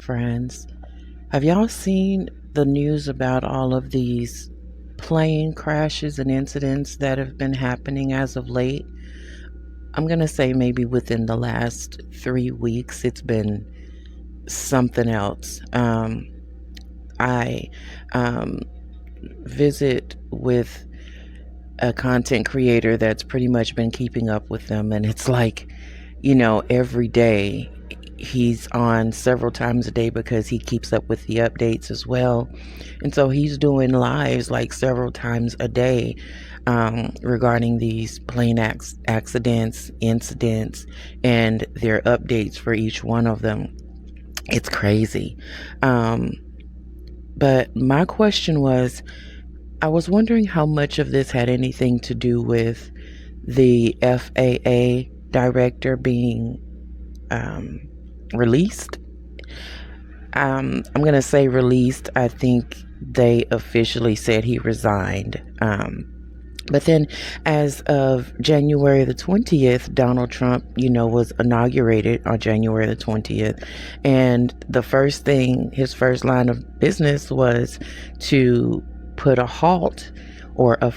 Friends, have y'all seen the news about all of these plane crashes and incidents that have been happening as of late? I'm going to say maybe within the last 3 weeks, it's been something else. I um, visit with a content creator that's pretty much been keeping up with them, and it's like, every day he's on several times a day because he keeps up with the updates as well. And so he's doing lives like several times a day regarding these plane accidents, incidents, and their updates for each one of them. It's crazy. Um, but my question was, I was wondering how much of this had anything to do with the FAA director being um, released. I'm going to say released. I think they officially said he resigned. But then, as of January the 20th, Donald Trump, was inaugurated on January the 20th. And his first line of business was to put a halt or a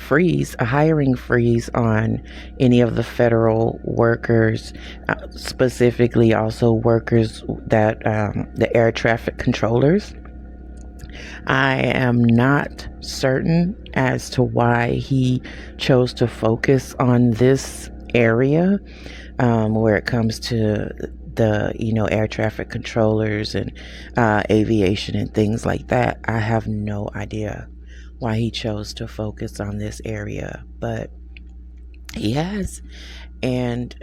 hiring freeze on any of the federal workers, specifically also workers that the air traffic controllers. I am not certain as to why he chose to focus on this area where it comes to the air traffic controllers and aviation and things like that. I have no idea why he chose to focus on this area, but he has. And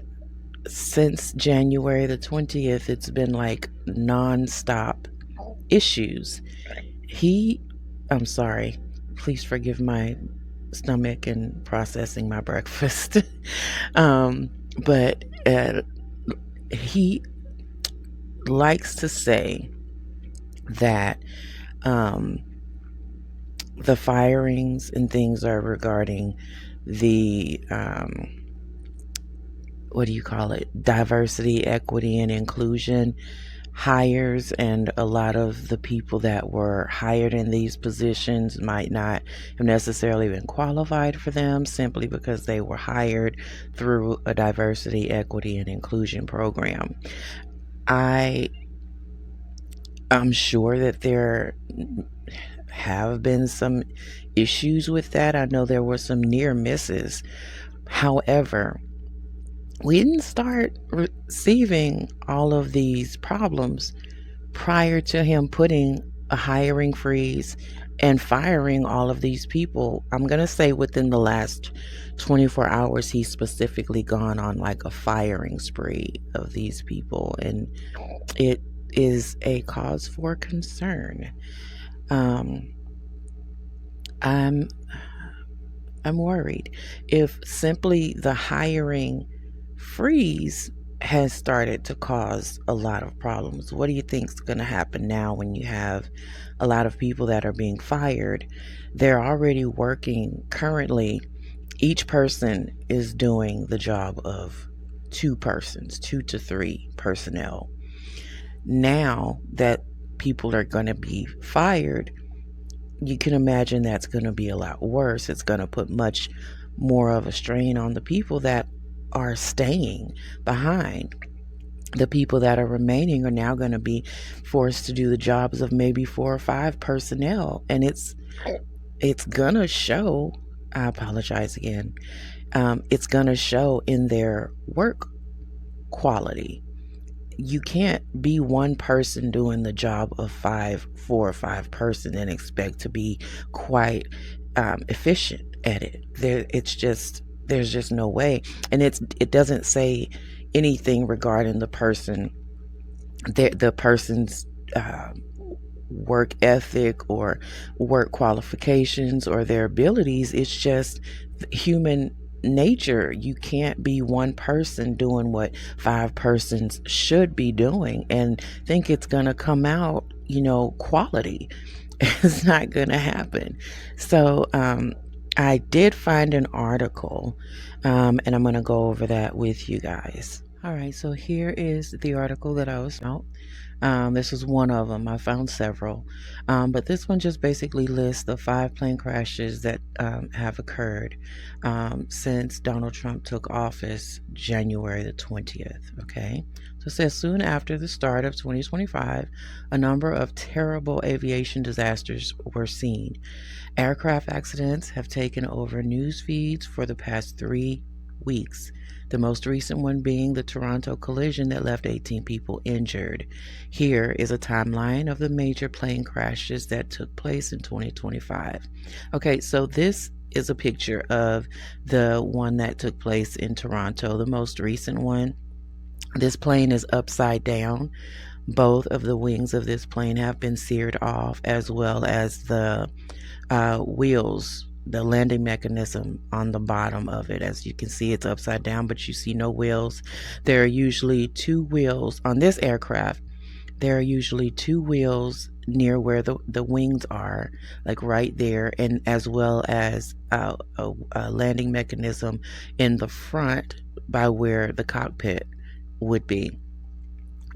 since January the 20th, it's been like nonstop issues. I'm sorry, please forgive my stomach and processing my breakfast. But he likes to say that the firings and things are regarding the what do you call it? Diversity, equity, and inclusion hires, and a lot of the people that were hired in these positions might not have necessarily been qualified for them simply because they were hired through a diversity, equity, and inclusion program. I'm sure that there have been some issues with that. I know there were some near misses. However, we didn't start receiving all of these problems prior to him putting a hiring freeze and firing all of these people. I'm going to say within the last 24 hours, he's specifically gone on like a firing spree of these people. And it is a cause for concern. Um, I'm I'm worried if simply the hiring freeze has started to cause a lot of problems. What do you think is going to happen now when you have a lot of people that are being fired? They're already working currently. Each person is doing the job of two persons, 2 to 3 personnel. Now that people are going to be fired, you can imagine that's going to be a lot worse. It's going to put much more of a strain on the people that are staying behind. The people that are remaining are now going to be forced to do the jobs of maybe 4 or 5 personnel, and it's gonna show. I apologize again. It's gonna show in their work quality. You can't be one person doing the job of 4 or 5 person and expect to be quite efficient at it. There's just no way, and it doesn't say anything regarding the person's work ethic or work qualifications or their abilities. It's just human nature. You can't be one person doing what 5 persons should be doing and think it's gonna come out, quality. It's not gonna happen. So I did find an article, and I'm gonna go over that with you guys. All right, so here is the article that I was about. This was one of them. I found several. But this one just basically lists the 5 plane crashes that have occurred since Donald Trump took office January the 20th. Okay. So it says soon after the start of 2025, a number of terrible aviation disasters were seen. Aircraft accidents have taken over news feeds for the past 3 weeks, the most recent one being the Toronto collision that left 18 people injured. Here is a timeline of the major plane crashes that took place in 2025. Okay, so this is a picture of the one that took place in Toronto, the most recent one. This plane is upside down. Both of the wings of this plane have been seared off, as well as the wheels, the landing mechanism on the bottom of it. As you can see, it's upside down, but you see no wheels. There are usually 2 wheels on this aircraft. There are usually 2 wheels near where the wings are, like right there, and as well as a landing mechanism in the front by where the cockpit would be.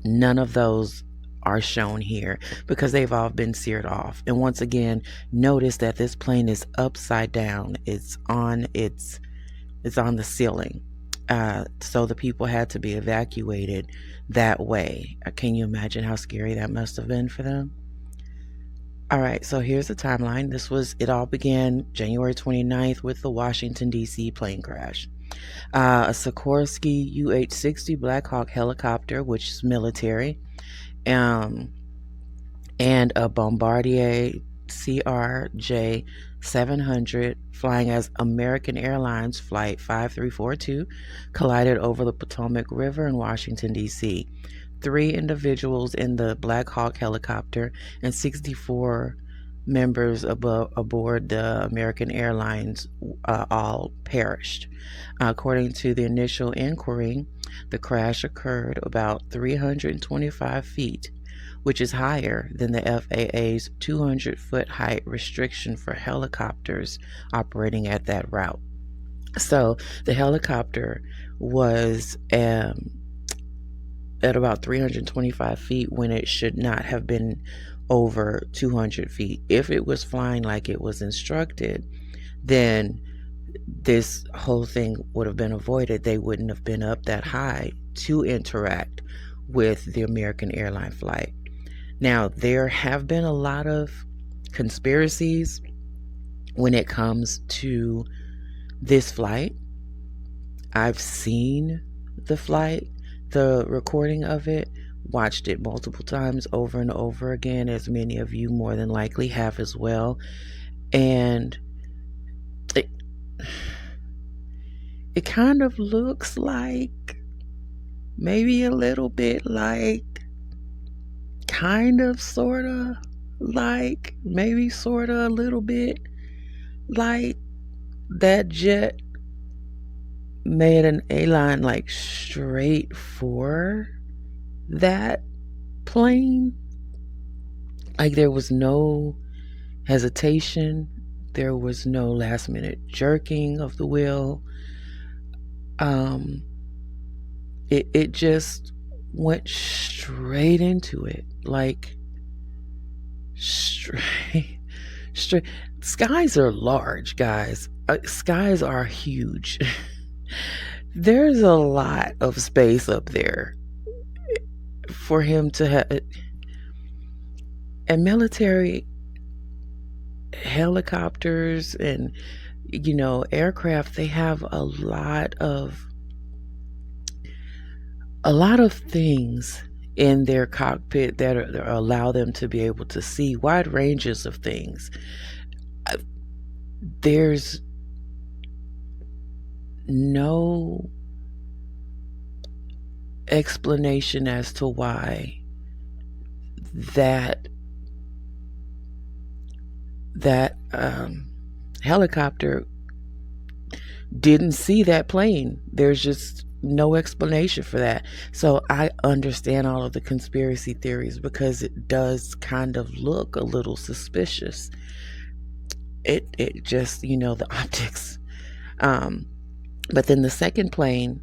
None of those are shown here because they've all been seared off. And once again, notice that this plane is upside down. It's on the ceiling. So the people had to be evacuated that way. Can you imagine how scary that must have been for them? All right, so here's the timeline. It all began January 29th with the Washington, D.C. plane crash. A Sikorsky UH-60 Black Hawk helicopter, which is military, and a Bombardier CRJ 700 flying as American Airlines Flight 5342 collided over the Potomac River in Washington, D.C. 3 individuals in the Black Hawk helicopter and 64 members aboard the American Airlines all perished. According to the initial inquiry, the crash occurred about 325 feet, which is higher than the FAA's 200-foot height restriction for helicopters operating at that route. So the helicopter was at about 325 feet when it should not have been over 200 feet. If it was flying like it was instructed, then this whole thing would have been avoided. They wouldn't have been up that high to interact with the American airline flight. Now, there have been a lot of conspiracies when it comes to this flight. I've seen the flight, the recording of it, watched it multiple times over and over again, as many of you more than likely have as well. And it kind of looks like, maybe a little bit like, kind of, sort of, like, maybe sort of a little bit like that jet made an A-line like straight for that plane. Like there was no hesitation. There was no last minute jerking of the wheel. It just went straight into it, like straight. Skies are large, guys. Skies are huge. There's a lot of space up there for him to have. And military helicopters and aircraft, they have a lot of things in their cockpit that allow them to be able to see wide ranges of things. There's no explanation as to why that helicopter didn't see that plane. There's just no explanation for that. So I understand all of the conspiracy theories because it does kind of look a little suspicious. It just, the optics. But then the second plane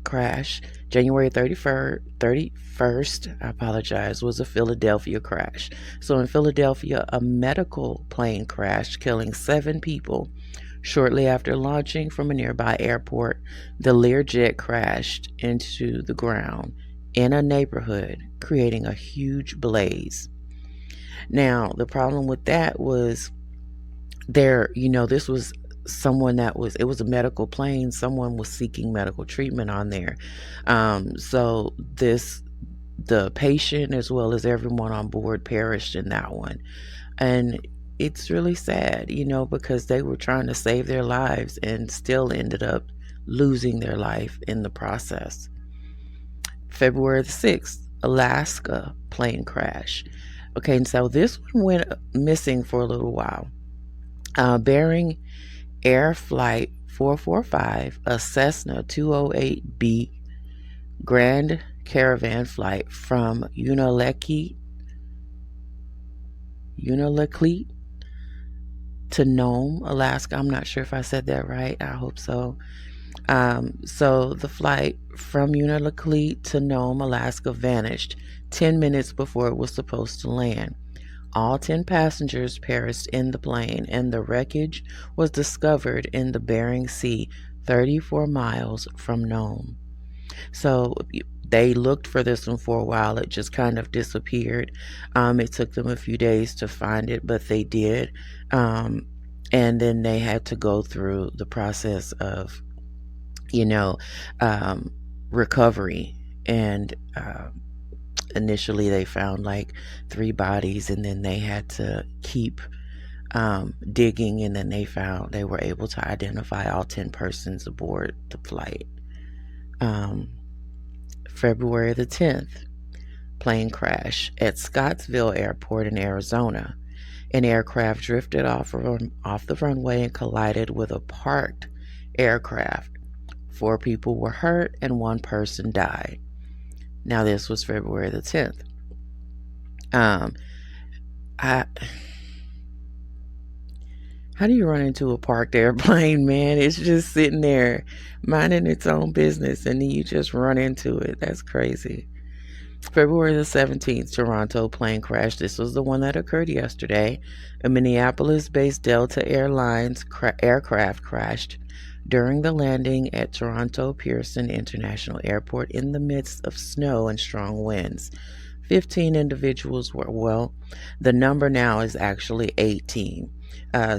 crash, January 31st, I apologize, was a Philadelphia crash. So in Philadelphia, a medical plane crashed, killing 7 people. Shortly after launching from a nearby airport, the Learjet crashed into the ground in a neighborhood, creating a huge blaze. Now, the problem with that was this was someone it was a medical plane. Someone was seeking medical treatment on there. So the patient as well as everyone on board perished in that one. And it's really sad, because they were trying to save their lives and still ended up losing their life in the process. February the 6th, Alaska plane crash. Okay, and so this one went missing for a little while. Bearing Air Flight 445, a Cessna 208B Grand Caravan flight from Unalakleet to Nome, Alaska. I'm not sure if I said that right. I hope so. So the flight from Unalakleet to Nome, Alaska vanished 10 minutes before it was supposed to land. All 10 passengers perished in the plane, and the wreckage was discovered in the Bering Sea, 34 miles from Nome. So they looked for this one for a while. It just kind of disappeared. It took them a few days to find it, but they did. And then they had to go through the process of, recovery. And initially they found like 3 bodies, and then they had to keep digging, and then they were able to identify all 10 persons aboard the flight. February the 10th, plane crash at Scottsville Airport in Arizona. An aircraft drifted off the runway and collided with a parked aircraft. 4 people were hurt and 1 person died. Now this was February the 10th. How do you run into a parked airplane, man? It's just sitting there minding its own business, and then you just run into it. That's crazy. February the 17th, Toronto plane crash. This was the one that occurred yesterday. A Minneapolis-based Delta Airlines aircraft crashed during the landing at Toronto Pearson International Airport in the midst of snow and strong winds. 15 individuals were, the number now is actually 18.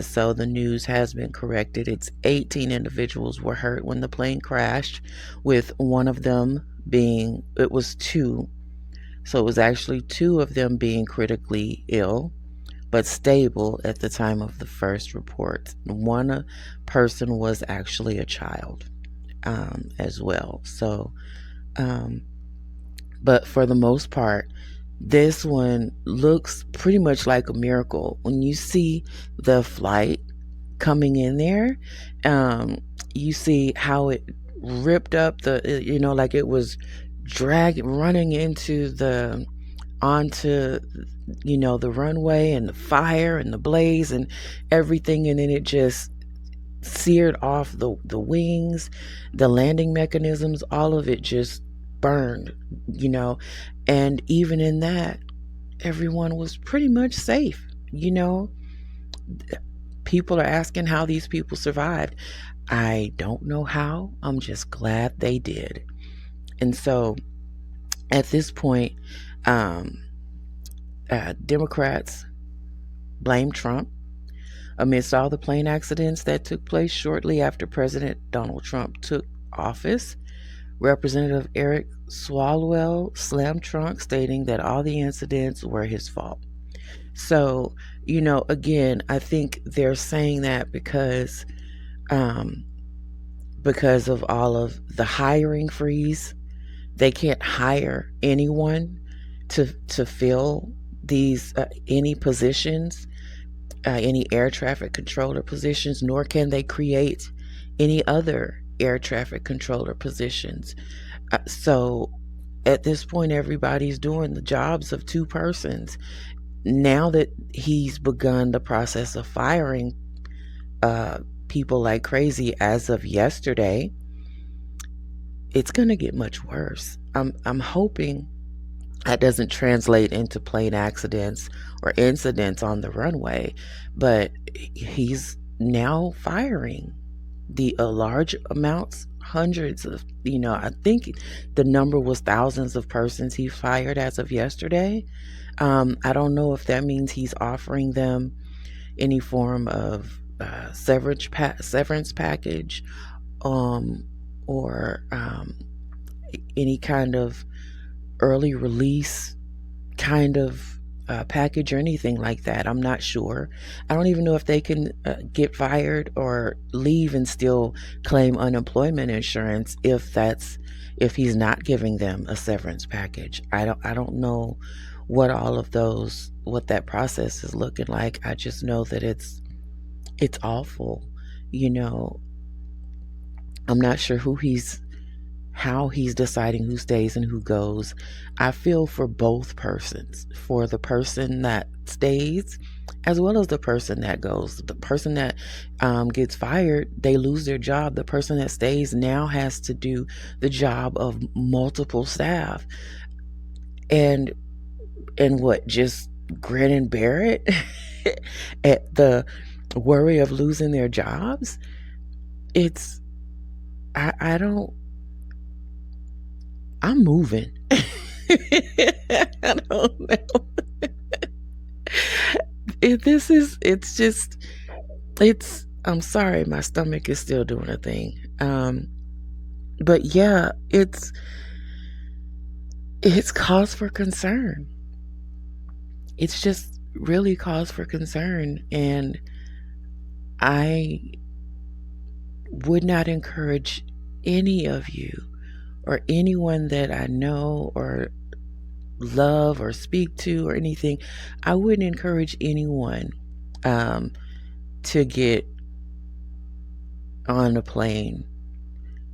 So the news has been corrected. It's 18 individuals were hurt when the plane crashed, with one of them it was 2. So it was actually 2 of them being critically ill, but stable at the time of the first report. One person was actually a child as well. So, but for the most part, this one looks pretty much like a miracle. When you see the flight coming in there, you see how it ripped up like it was running onto the runway, and the fire and the blaze and everything, and then it just seared off the wings, the landing mechanisms, all of it just burned, and even in that, everyone was pretty much safe. People are asking how these people survived. I don't know how. I'm just glad they did. And so at this point, Democrats blame Trump amidst all the plane accidents that took place shortly after President Donald Trump took office. Representative Eric Swalwell slammed Trump, stating that all the incidents were his fault. So, again, I think they're saying that because of all of the hiring freeze. They can't hire anyone to fill these any positions, any air traffic controller positions, nor can they create any other air traffic controller positions. So at this point, everybody's doing the jobs of 2 persons. Now that he's begun the process of firing people like crazy as of yesterday, it's going to get much worse. I'm hoping that doesn't translate into plane accidents or incidents on the runway, but he's now firing the large amounts, hundreds of, I think the number was thousands of persons he fired as of yesterday. I don't know if that means he's offering them any form of severance package, um, or any kind of early release kind of package or anything like that. I'm not sure. I don't even know if they can get fired or leave and still claim unemployment insurance if he's not giving them a severance package. I don't know what that process is looking like. I just know that it's awful. You know, I'm not sure how he's deciding who stays and who goes. I feel for both persons, for the person that stays as well as the person that goes. The person that gets fired, they lose their job. The person that stays now has to do the job of multiple staff. And what, just grin and bear it at the worry of losing their jobs? It's, I don't, I'm moving. I don't know. I'm sorry, my stomach is still doing a thing. But yeah, it's cause for concern. It's just really cause for concern. And I would not encourage any of you or anyone that I know or love or speak to or anything. I wouldn't encourage anyone to get on a plane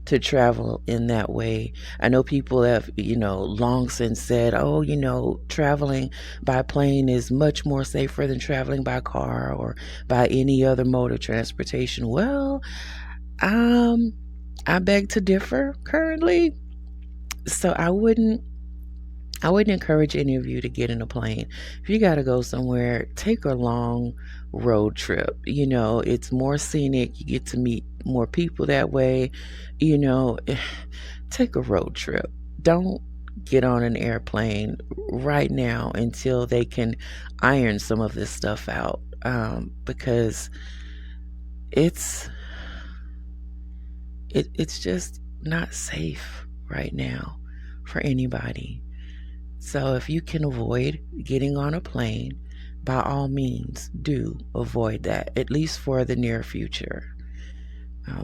to travel in that way. I know people have, long since said, oh, traveling by plane is much more safer than traveling by car or by any other mode of transportation. Well, I beg to differ currently. So I wouldn't encourage any of you to get in a plane. If you got to go somewhere, take a long road trip. It's more scenic. You get to meet more people that way. Take a road trip. Don't get on an airplane right now until they can iron some of this stuff out, because it's just not safe right now for anybody. So if you can avoid getting on a plane, by all means, do avoid that, at least for the near future.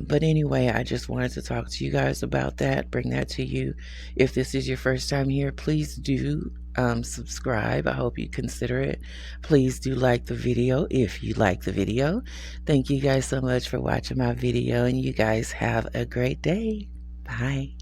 But anyway, I just wanted to talk to you guys about that, bring that to you. If this is your first time here, please do subscribe. I hope you consider it. Please do like the video if you like the video. Thank you guys so much for watching my video, and you guys have a great day. Bye.